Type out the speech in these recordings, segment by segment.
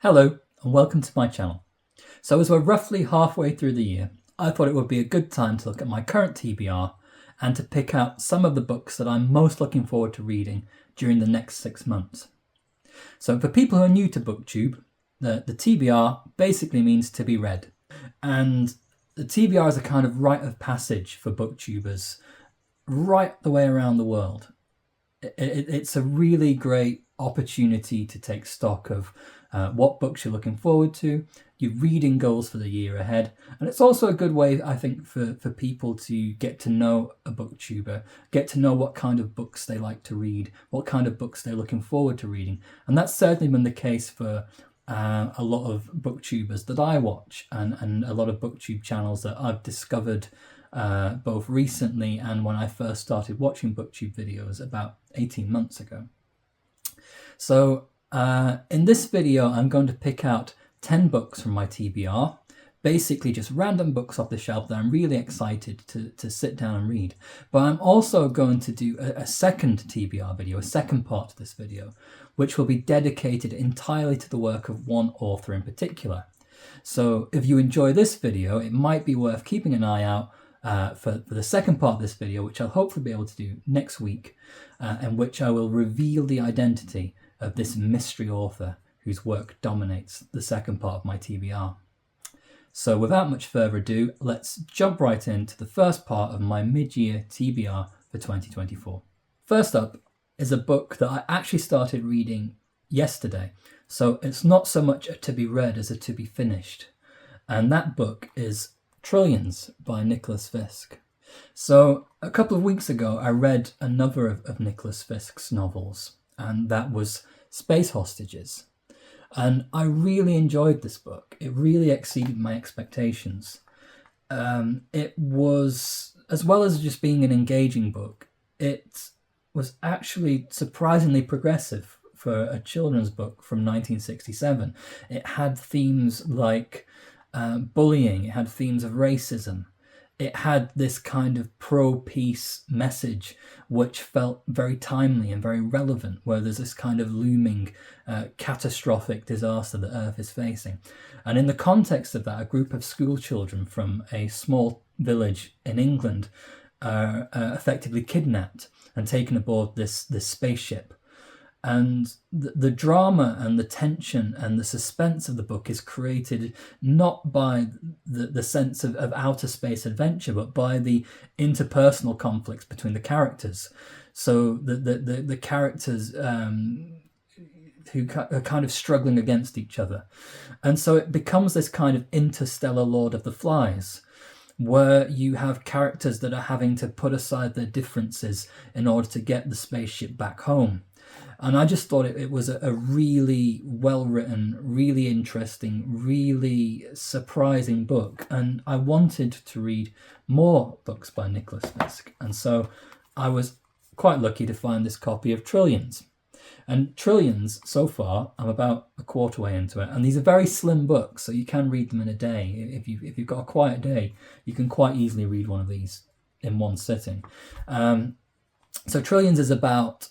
Hello and welcome to my channel. So as we're roughly halfway through the year, I thought it would be a good time to look at my current TBR and to pick out some of the books that I'm most looking forward to reading during the next 6 months. So for people who are new to Booktube, the TBR basically means to be read. And the TBR is a kind of rite of passage for booktubers right the way around the world. It's a really great opportunity to take stock of what books you're looking forward to, your reading goals for the year ahead, and it's also a good way, I think, for people to get to know a booktuber, get to know what kind of books they like to read, what kind of books they're looking forward to reading. And that's certainly been the case for a lot of booktubers that I watch and a lot of booktube channels that I've discovered both recently and when I first started watching booktube videos about 18 months ago. So in this video, I'm going to pick out 10 books from my TBR, basically just random books off the shelf that I'm really excited to sit down and read. But I'm also going to do a second TBR video, a second part to this video, which will be dedicated entirely to the work of one author in particular. So if you enjoy this video, it might be worth keeping an eye out for the second part of this video, which I'll hopefully be able to do next week, in which I will reveal the identity of this mystery author whose work dominates the second part of my TBR. So without much further ado, let's jump right into the first part of my mid-year TBR for 2024. First up is a book that I actually started reading yesterday, so it's not so much a to be read as a to be finished, and that book is Trillions by Nicholas Fisk. So a couple of weeks ago I read another of Nicholas Fisk's novels, and that was Space Hostages. And I really enjoyed this book. It really exceeded my expectations. It was, as well as just being an engaging book, it was actually surprisingly progressive for a children's book from 1967. It had themes like bullying, it had themes of racism. It had this kind of pro-peace message which felt very timely and very relevant, where there's this kind of looming catastrophic disaster that Earth is facing. And in the context of that, a group of school children from a small village in England are effectively kidnapped and taken aboard this spaceship. And the drama and the tension and the suspense of the book is created not by the sense of outer space adventure, but by the interpersonal conflicts between the characters. So the characters who are kind of struggling against each other. And so it becomes this kind of interstellar Lord of the Flies, where you have characters that are having to put aside their differences in order to get the spaceship back home. And I just thought it was a really well-written, really interesting, really surprising book. And I wanted to read more books by Nicholas Fisk. And so I was quite lucky to find this copy of Trillions. And Trillions, so far, I'm about a quarter way into it. And these are very slim books, so you can read them in a day. If you've got a quiet day, you can quite easily read one of these in one sitting. So Trillions is about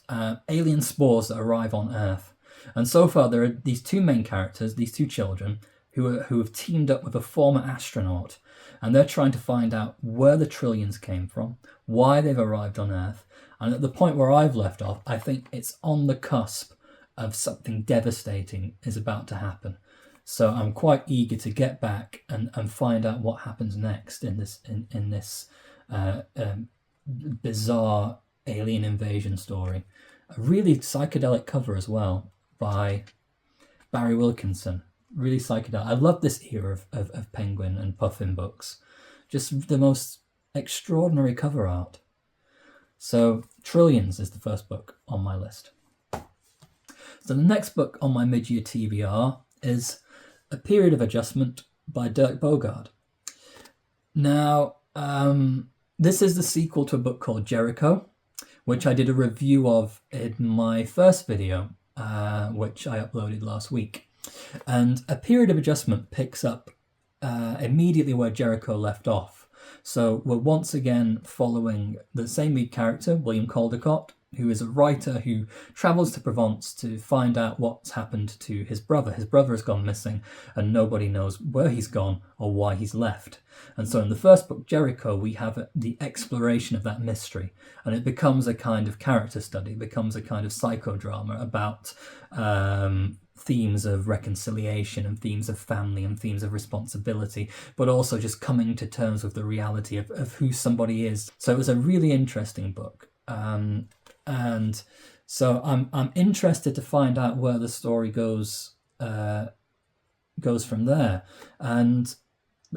alien spores that arrive on Earth. And so far there are these two main characters, these two children, who have teamed up with a former astronaut. And they're trying to find out where the Trillions came from, why they've arrived on Earth. And at the point where I've left off, I think it's on the cusp of something devastating is about to happen. So I'm quite eager to get back and find out what happens next in this bizarre alien invasion story. A really psychedelic cover as well by Barry Wilkinson. Really psychedelic. I love this era of Penguin and Puffin books. Just the most extraordinary cover art. So Trillions is the first book on my list. So the next book on my mid-year TBR is A Period of Adjustment by Dirk Bogarde. Now, this is the sequel to a book called Jericho, which I did a review of in my first video, which I uploaded last week. And A Period of Adjustment picks up immediately where Jericho left off. So we're once again following the same lead character, William Caldecott, who is a writer who travels to Provence to find out what's happened to his brother. His brother has gone missing and nobody knows where he's gone or why he's left. And so in the first book, Jericho, we have the exploration of that mystery, and it becomes a kind of character study, it becomes a kind of psychodrama about themes of reconciliation and themes of family and themes of responsibility, but also just coming to terms with the reality of who somebody is. So it was a really interesting book. And so I'm interested to find out where the story goes from there. And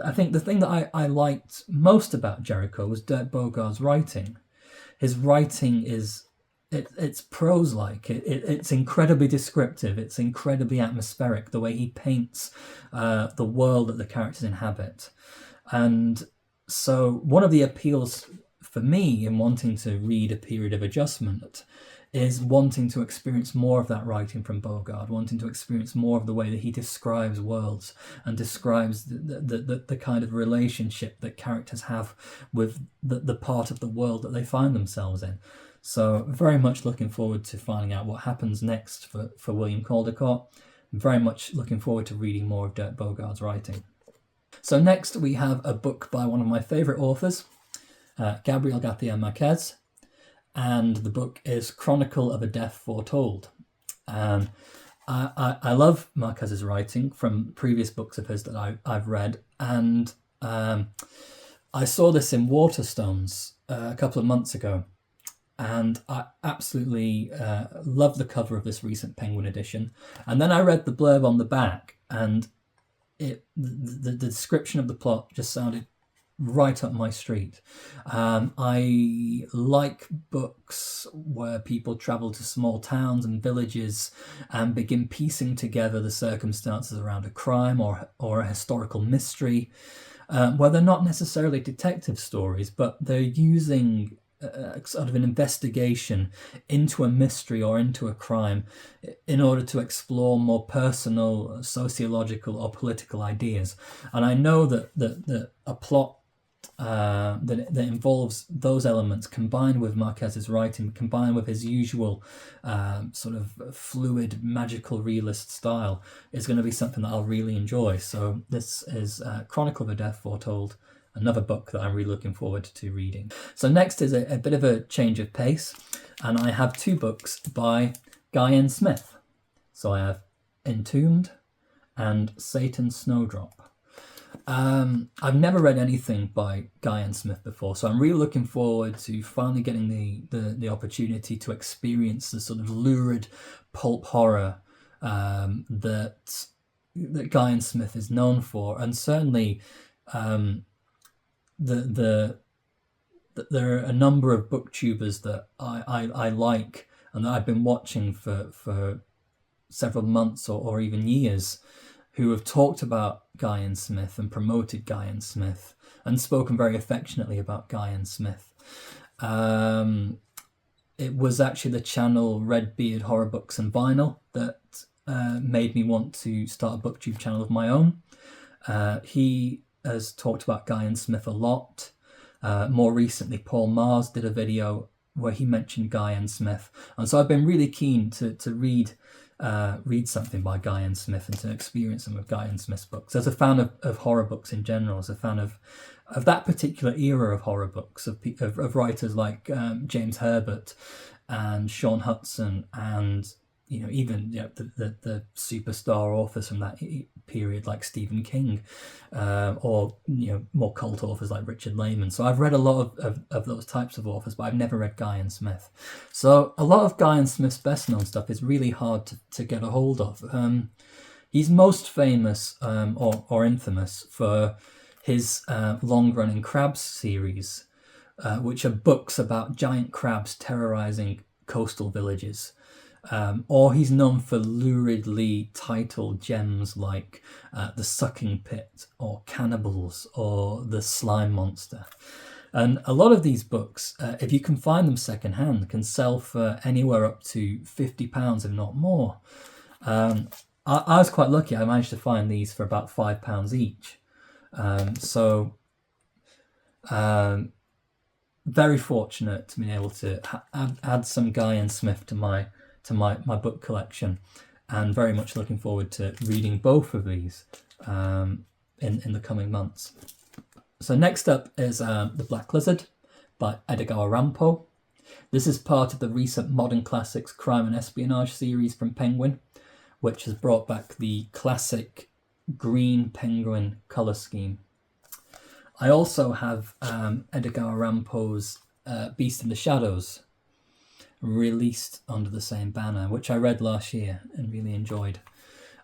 I think the thing that I liked most about Jericho was Dirk Bogarde's writing. His writing is it's prose-like. It's incredibly descriptive. It's incredibly atmospheric. The way he paints the world that the characters inhabit, and so one of the appeals for me in wanting to read A Period of Adjustment is wanting to experience more of that writing from Bogarde, wanting to experience more of the way that he describes worlds and describes the kind of relationship that characters have with the part of the world that they find themselves in. So very much looking forward to finding out what happens next for William Caldecott. Very much looking forward to reading more of Dirk Bogarde's writing. So next we have a book by one of my favourite authors, Gabriel García Márquez, and the book is Chronicle of a Death Foretold. I love Márquez's writing from previous books of his that I've read, and I saw this in Waterstones a couple of months ago, and I absolutely love the cover of this recent Penguin edition. And then I read the blurb on the back, and the description of the plot just sounded right up my street. I like books where people travel to small towns and villages and begin piecing together the circumstances around a crime or a historical mystery, where they're not necessarily detective stories, but they're using sort of an investigation into a mystery or into a crime in order to explore more personal, sociological or political ideas. And I know that a plot that involves those elements combined with Márquez's writing, combined with his usual sort of fluid, magical realist style, is going to be something that I'll really enjoy. So this is Chronicle of a Death Foretold, another book that I'm really looking forward to reading. So next is a bit of a change of pace, and I have two books by Guy N. Smith. So I have Entombed and Satan's Snowdrop. I've never read anything by Guy N. Smith before, so I'm really looking forward to finally getting the opportunity to experience the sort of lurid pulp horror that Guy N. Smith is known for, and certainly there are a number of booktubers that I like and that I've been watching for several months or even years, who have talked about Guy N. Smith and promoted Guy N. Smith and spoken very affectionately about Guy N. Smith. It was actually the channel Redbeard Horror Books and Vinyl that made me want to start a booktube channel of my own. He has talked about Guy N. Smith a lot. More recently, Paul Mars did a video where he mentioned Guy N. Smith. And so I've been really keen to read something by Guy N. Smith and to experience some of Guy N. Smith's books. As a fan of horror books in general, as a fan of that particular era of horror books, of writers like James Herbert and Sean Hudson, and even the superstar authors from that period like Stephen King, or more cult authors like Richard Lehman. So I've read a lot of those types of authors, but I've never read Guy N. Smith. So a lot of Guy N. Smith's best known stuff is really hard to get a hold of. He's most famous or infamous for his long-running Crabs series, which are books about giant crabs terrorizing coastal villages. Or he's known for luridly titled gems like The Sucking Pit or Cannibals or The Slime Monster. And a lot of these books, if you can find them secondhand, can sell for anywhere up to £50, if not more. I was quite lucky. I managed to find these for about £5 each. So very fortunate to be able to add some Guy and Smith to my book collection, and very much looking forward to reading both of these in the coming months. So next up is The Black Lizard by Edogawa Ranpo. This is part of the recent Modern Classics crime and espionage series from Penguin, which has brought back the classic green penguin colour scheme. I also have Edogawa Ranpo's Beast in the Shadows, released under the same banner, which I read last year and really enjoyed.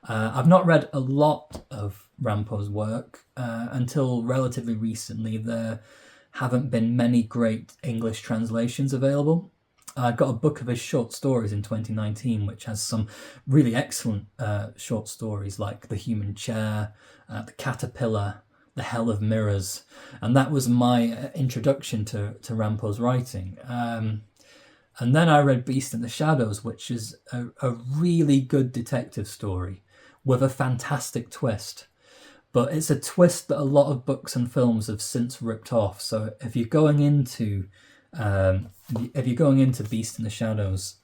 I've not read a lot of Ranpo's work until relatively recently. There haven't been many great English translations available. I got a book of his short stories in 2019, which has some really excellent short stories like The Human Chair, The Caterpillar, The Hell of Mirrors, and that was my introduction to Ranpo's writing. And then I read Beast in the Shadows, which is a really good detective story with a fantastic twist. But it's a twist that a lot of books and films have since ripped off. So if you're going into Beast in the Shadows,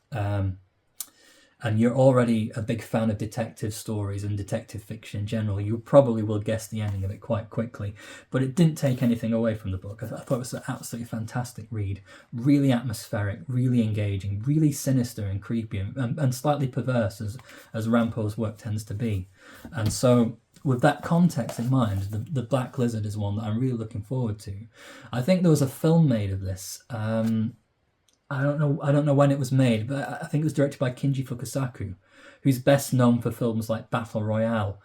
and you're already a big fan of detective stories and detective fiction in general, you probably will guess the ending of it quite quickly. But it didn't take anything away from the book. I thought it was an absolutely fantastic read. Really atmospheric, really engaging, really sinister and creepy, and slightly perverse, as Ranpo's work tends to be. And so, with that context in mind, the Black Lizard is one that I'm really looking forward to. I think there was a film made of this. I don't know when it was made, but I think it was directed by Kinji Fukasaku, who's best known for films like Battle Royale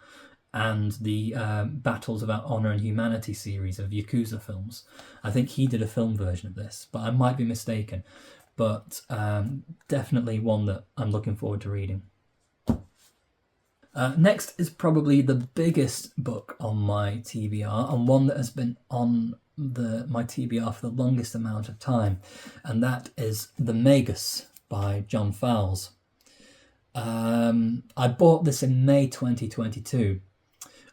and the Battles About Honor and Humanity series of Yakuza films. I think he did a film version of this, but I might be mistaken. But definitely one that I'm looking forward to reading. Next is probably the biggest book on my TBR, and one that has been on my TBR for the longest amount of time, and that is The Magus by John Fowles. I bought this in May 2022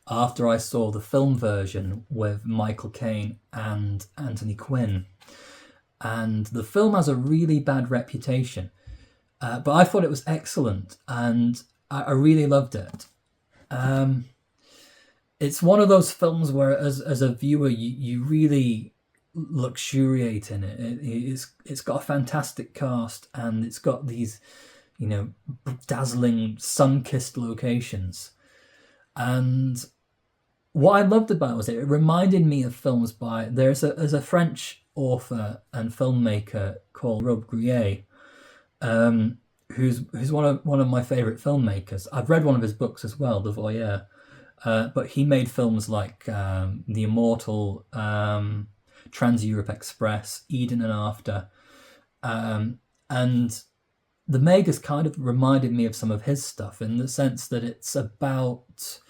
after I saw the film version with Michael Caine and Anthony Quinn, and the film has a really bad reputation, but I thought it was excellent, and I really loved it. It's one of those films where, as a viewer, you really luxuriate in it. It's got a fantastic cast, and it's got these, dazzling sun-kissed locations. And what I loved about it was it reminded me of films by there's a French author and filmmaker called Robbe-Grillet, who's one of my favourite filmmakers. I've read one of his books as well, The Voyeur. But he made films like The Immortal, Trans-Europe Express, Eden and After. And The Magus kind of reminded me of some of his stuff in the sense that it's about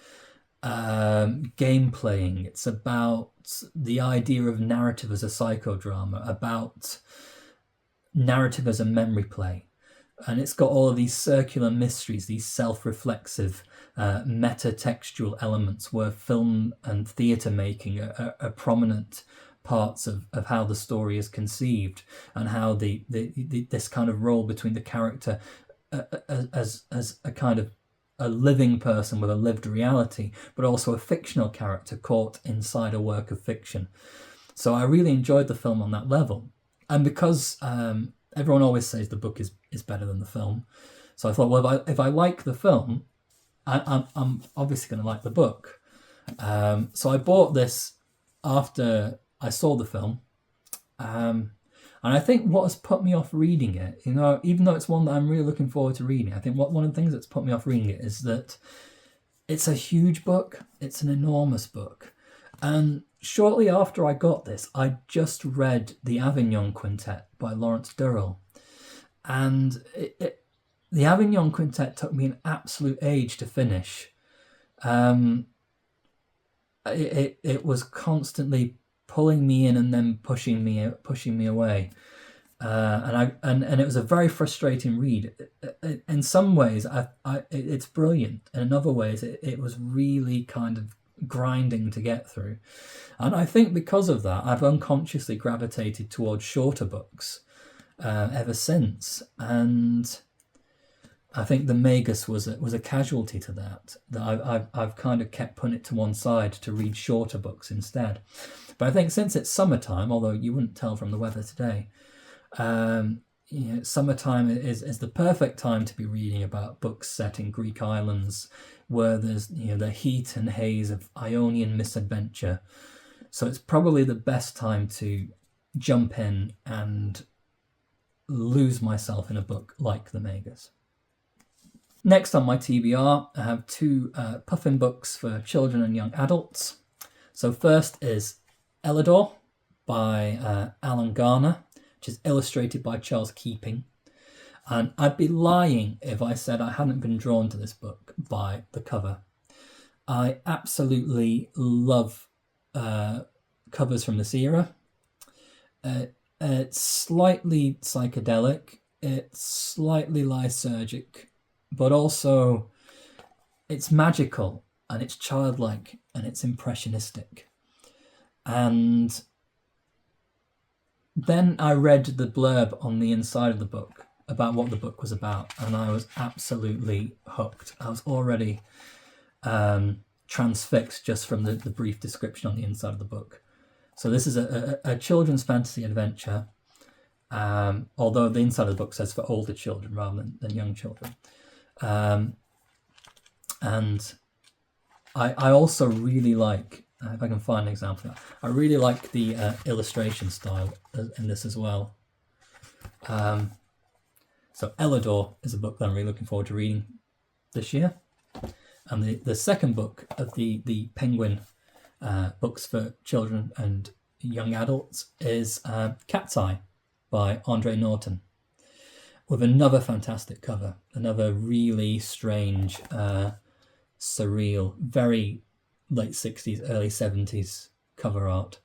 game playing. It's about the idea of narrative as a psychodrama, about narrative as a memory play. And it's got all of these circular mysteries, these self-reflexive, meta-textual elements where film and theatre making are prominent parts of how the story is conceived, and how this kind of role between the character as a kind of a living person with a lived reality, but also a fictional character caught inside a work of fiction. So I really enjoyed the film on that level. And because everyone always says the book is better than the film, so I thought, well, if I like the film, I'm obviously going to like the book. So I bought this after I saw the film. And I think what has put me off reading it, even though it's one that I'm really looking forward to reading, I think one of the things that's put me off reading it is that it's a huge book. It's an enormous book. And shortly after I got this, I just read The Avignon Quintet by Lawrence Durrell. And The Avignon Quintet took me an absolute age to finish. It was constantly pulling me in and then pushing me away. And it was a very frustrating read. In some ways, it's brilliant. And in other ways, it was really kind of grinding to get through. And I think because of that, I've unconsciously gravitated towards shorter books ever since. And I think the Magus was a casualty to that. That I've kind of kept putting it to one side to read shorter books instead. But I think since it's summertime, although you wouldn't tell from the weather today, summertime is the perfect time to be reading about books set in Greek islands, where there's the heat and haze of Ionian misadventure. So it's probably the best time to jump in and lose myself in a book like the Magus. Next on my TBR, I have two puffin books for children and young adults. So first is Elidor by Alan Garner, which is illustrated by Charles Keeping. And I'd be lying if I said I hadn't been drawn to this book by the cover. I absolutely love covers from this era. It's slightly psychedelic, it's slightly lysergic, but also it's magical and it's childlike and it's impressionistic. And then I read the blurb on the inside of the book about what the book was about, and I was absolutely hooked. I was already transfixed just from the brief description on the inside of the book. So this is a children's fantasy adventure, although the inside of the book says for older children rather than young children. And I also really like, if I can find an example of that, I really like the illustration style in this as well. So Elidor is a book that I'm really looking forward to reading this year. And the second book of the Penguin books for children and young adults is Cat's Eye by Andre Norton, with another fantastic cover, another really strange, surreal, very late 60s, early 70s cover art.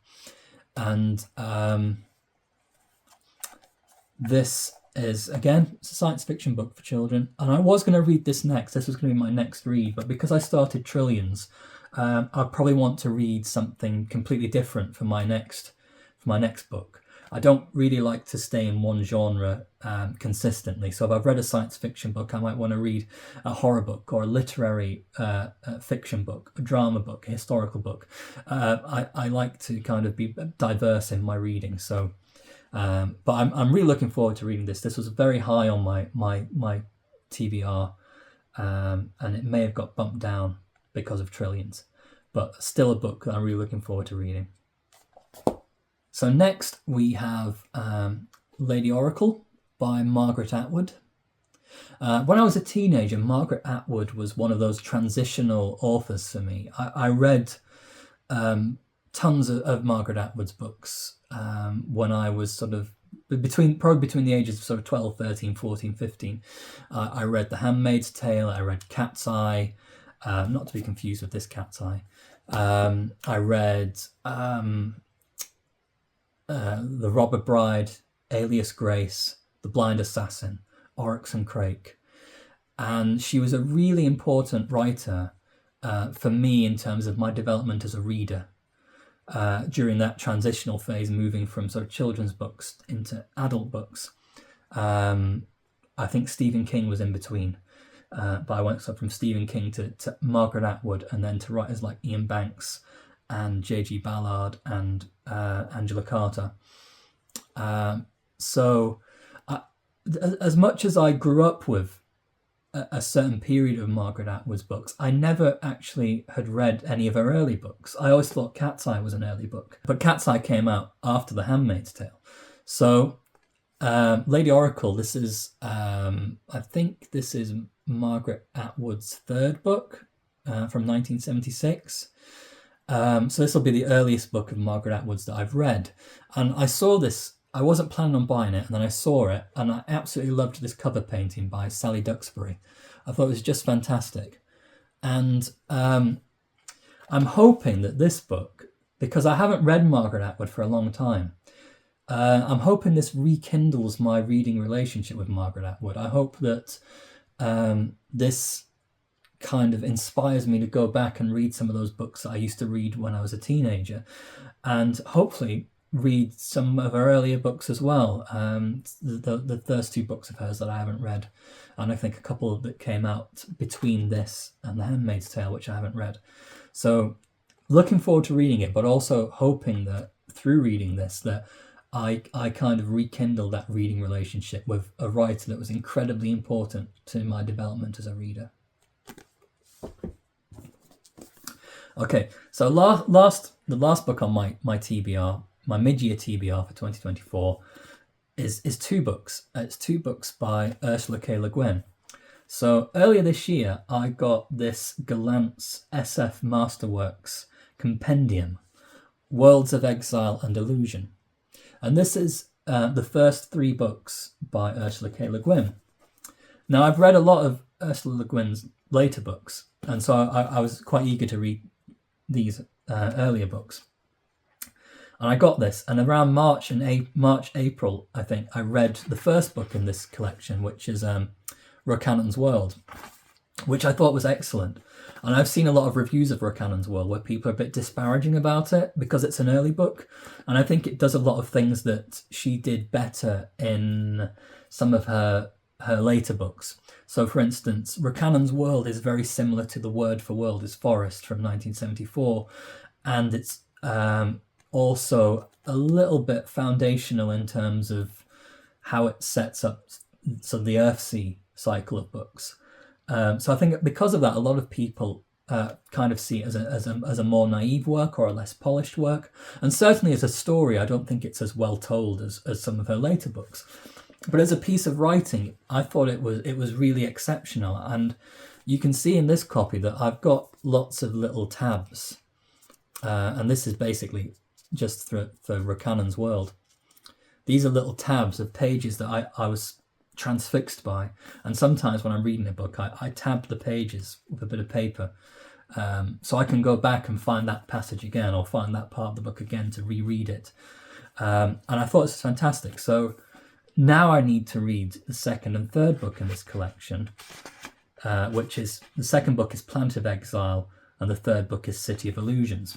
And this is, again, it's a science fiction book for children. And I was going to read this next. This was going to be my next read. But because I started Trillions, I probably want to read something completely different for my next book. I don't really like to stay in one genre consistently. So if I've read a science fiction book, I might want to read a horror book or a literary fiction book, a drama book, a historical book. I like to kind of be diverse in my reading. So, but I'm really looking forward to reading this. This was very high on my TBR, and it may have got bumped down because of Trillions, but still a book that I'm really looking forward to reading. So next we have Lady Oracle by Margaret Atwood. When I was a teenager, Margaret Atwood was one of those transitional authors for me. I read tons of Margaret Atwood's books when I was sort of between the ages of sort of 12, 13, 14, 15. I read The Handmaid's Tale, I read Cat's Eye, not to be confused with This Cat's Eye. I read The Robber Bride, Alias Grace, The Blind Assassin, Oryx and Crake. And she was a really important writer for me in terms of my development as a reader during that transitional phase, moving from sort of children's books into adult books. I think Stephen King was in between, but I went from Stephen King to Margaret Atwood, and then to writers like Ian Banks and J.G. Ballard and Angela Carter. So as much as I grew up with a certain period of Margaret Atwood's books, I never actually had read any of her early books. I always thought Cat's Eye was an early book, but Cat's Eye came out after The Handmaid's Tale. So Lady Oracle, this is, I think this is Margaret Atwood's third book from 1976. So this will be the earliest book of Margaret Atwood's that I've read. And I saw this, I wasn't planning on buying it, and then I saw it, and I absolutely loved this cover painting by Sally Duxbury. I thought it was just fantastic. And I'm hoping that this book, because I haven't read Margaret Atwood for a long time, I'm hoping this rekindles my reading relationship with Margaret Atwood. I hope that this kind of inspires me to go back and read some of those books that I used to read when I was a teenager, and hopefully read some of her earlier books as well. The first two books of hers that I haven't read, and I think a couple that came out between this and The Handmaid's Tale, which I haven't read. So looking forward to reading it, but also hoping that through reading this that I kind of rekindle that reading relationship with a writer that was incredibly important to my development as a reader. Okay, so the last book on my TBR, my mid-year TBR for 2024, is two books. It's two books by Ursula K. Le Guin. So earlier this year, I got this Gallant's SF Masterworks compendium, Worlds of Exile and Illusion. And this is the first three books by Ursula K. Le Guin. Now, I've read a lot of Ursula Le Guin's later books, and so I was quite eager to read these earlier books. And I got this, and around March, April, I think, I read the first book in this collection, which is Rocannon's World, which I thought was excellent. And I've seen a lot of reviews of Rocannon's World where people are a bit disparaging about it because it's an early book. And I think it does a lot of things that she did better in some of her later books. So, for instance, Rocannon's World is very similar to The Word for World is Forest from 1974. And it's also a little bit foundational in terms of how it sets up the Earthsea cycle of books. So I think because of that, a lot of people kind of see it as a more naive work or a less polished work. And certainly as a story, I don't think it's as well told as some of her later books. But as a piece of writing, I thought it was really exceptional. And you can see in this copy that I've got lots of little tabs. And this is basically just for Rocannon's World. These are little tabs of pages that I was transfixed by, and sometimes when I'm reading a book I tab the pages with a bit of paper so I can go back and find that passage again or find that part of the book again to reread it, and I thought it was fantastic. So now I need to read the second and third book in this collection, which is the second book is Planet of Exile and the third book is City of Illusions.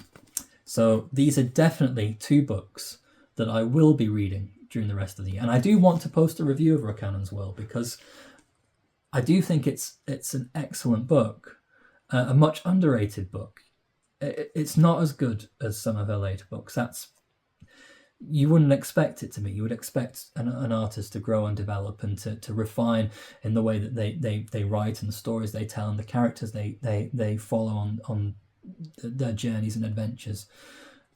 So these are definitely two books that I will be reading during the rest of the year. And I do want to post a review of Rocannon's World because I do think it's an excellent book, a much underrated book. It's not as good as some of her later books. You wouldn't expect it to be. You would expect an artist to grow and develop and to refine in the way that they write and the stories they tell and the characters they follow on their journeys and adventures.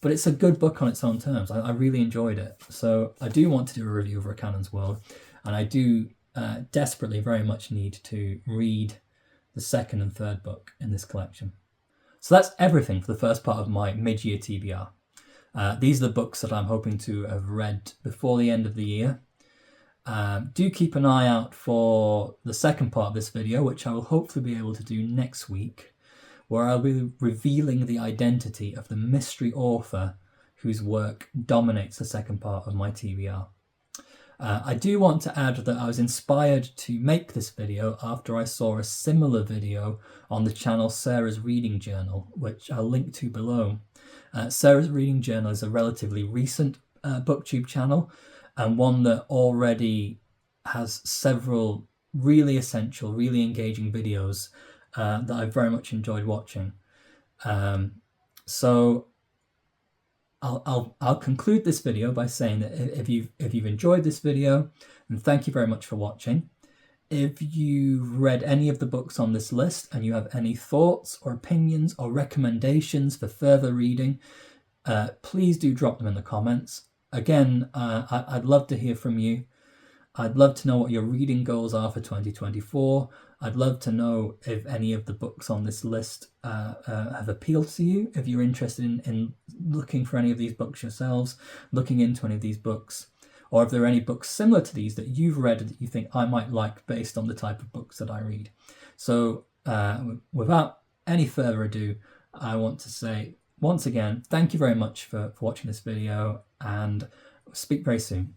But it's a good book on its own terms. I really enjoyed it. So I do want to do a review of Rocannon's World, and I do desperately very much need to read the second and third book in this collection. So that's everything for the first part of my mid-year TBR. These are the books that I'm hoping to have read before the end of the year. Do keep an eye out for the second part of this video, which I will hopefully be able to do next week, where I'll be revealing the identity of the mystery author whose work dominates the second part of my TBR. I do want to add that I was inspired to make this video after I saw a similar video on the channel Sarah's Reading Journal, which I'll link to below. Sarah's Reading Journal is a relatively recent booktube channel, and one that already has several really essential, really engaging videos that I very much enjoyed watching. So I'll conclude this video by saying that if you've enjoyed this video, then thank you very much for watching. If you've read any of the books on this list and you have any thoughts or opinions or recommendations for further reading, please do drop them in the comments. Again, I'd love to hear from you. I'd love to know what your reading goals are for 2024. I'd love to know if any of the books on this list have appealed to you, if you're interested in looking for any of these books yourselves, looking into any of these books, or if there are any books similar to these that you've read that you think I might like based on the type of books that I read. So without any further ado, I want to say once again, thank you very much for watching this video, and speak very soon.